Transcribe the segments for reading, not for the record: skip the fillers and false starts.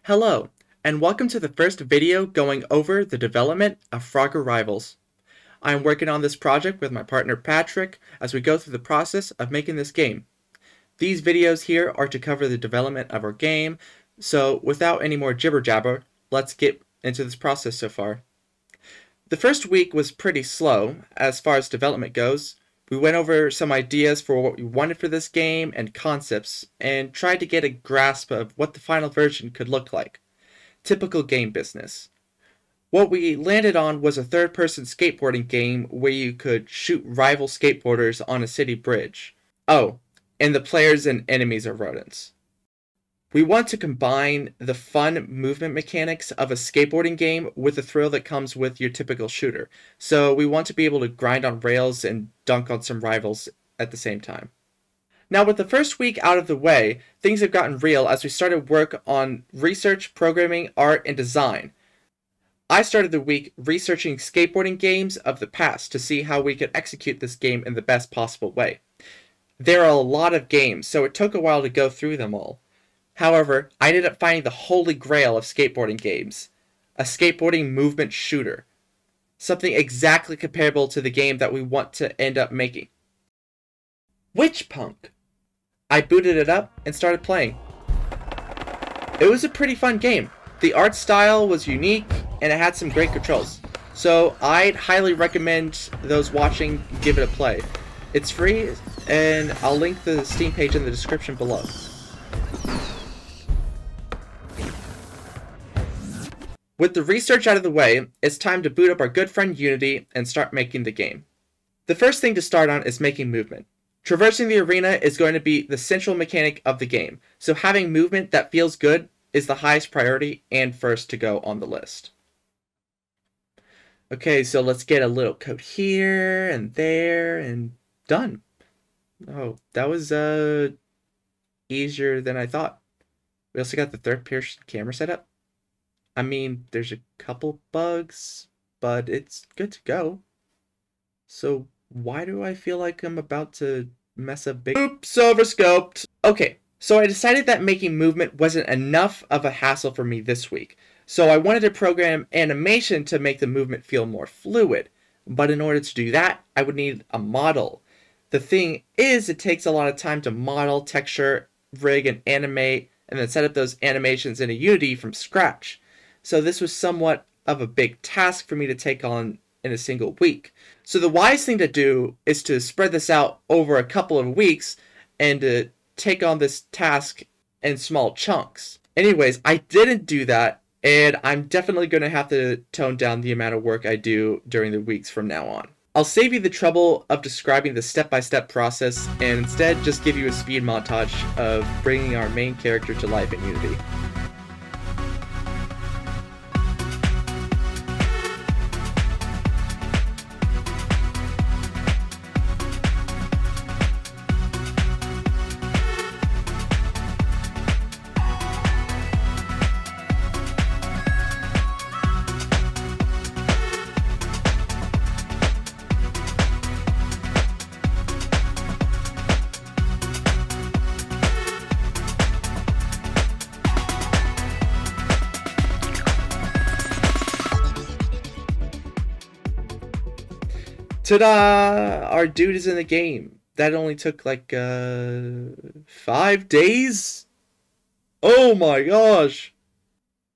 Hello, and welcome to the first video going over the development of Frogger Rivals. I am working on this project with my partner Patrick as we go through the process of making this game. These videos here are to cover the development of our game, so without any more jibber jabber, let's get into this process so far. The first week was pretty slow as far as development goes. We went over some ideas for what we wanted for this game and concepts, and tried to get a grasp of what the final version could look like. Typical game business. What we landed on was a third-person skateboarding game where you could shoot rival skateboarders on a city bridge. Oh, and the players and enemies are rodents. We want to combine the fun movement mechanics of a skateboarding game with the thrill that comes with your typical shooter. So we want to be able to grind on rails and dunk on some rivals at the same time. Now with the first week out of the way, things have gotten real as we started work on research, programming, art, and design. I started the week researching skateboarding games of the past to see how we could execute this game in the best possible way. There are a lot of games, so it took a while to go through them all. However, I ended up finding the holy grail of skateboarding games, a skateboarding movement shooter. Something exactly comparable to the game that we want to end up making. Witch Punk! I booted it up and started playing. It was a pretty fun game. The art style was unique and it had some great controls. So I'd highly recommend those watching give it a play. It's free and I'll link the Steam page in the description below. With the research out of the way, it's time to boot up our good friend Unity and start making the game. The first thing to start on is making movement. Traversing the arena is going to be the central mechanic of the game, so having movement that feels good is the highest priority and first to go on the list. Okay, so let's get a little code here and there and done. Oh, that was easier than I thought. We also got the third-person camera set up. I mean, there's a couple bugs, but it's good to go. So why do I feel like I'm about to mess up big? Oops, overscoped. Okay, so I decided that making movement wasn't enough of a hassle for me this week. So I wanted to program animation to make the movement feel more fluid. But in order to do that, I would need a model. The thing is, it takes a lot of time to model, texture, rig, and animate, and then set up those animations in a Unity from scratch. So this was somewhat of a big task for me to take on in a single week. So the wise thing to do is to spread this out over a couple of weeks and to take on this task in small chunks. Anyways, I didn't do that, and I'm definitely going to have to tone down the amount of work I do during the weeks from now on. I'll save you the trouble of describing the step-by-step process and instead just give you a speed montage of bringing our main character to life in Unity. Ta-da! Our dude is in the game. That only took like 5 days? Oh my gosh!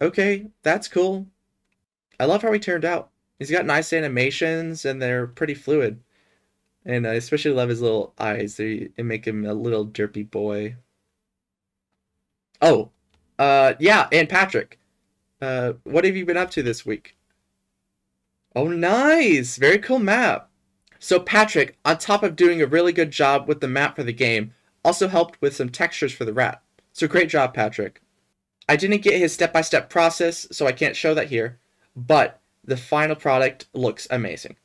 Okay, that's cool. I love how he turned out. He's got nice animations and they're pretty fluid. And I especially love his little eyes. They make him a little derpy boy. Oh, yeah, and Patrick. What have you been up to this week? Oh, nice! Very cool map. So Patrick, on top of doing a really good job with the map for the game, also helped with some textures for the rat. So great job, Patrick. I didn't get his step-by-step process, so I can't show that here, but the final product looks amazing.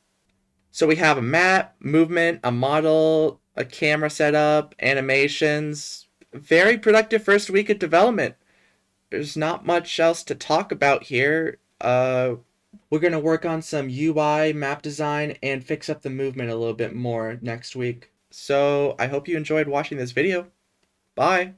So we have a map, movement, a model, a camera setup, animations. Very productive first week of development. There's not much else to talk about here. We're going to work on some UI, map design, and fix up the movement a little bit more next week. So I hope you enjoyed watching this video. Bye!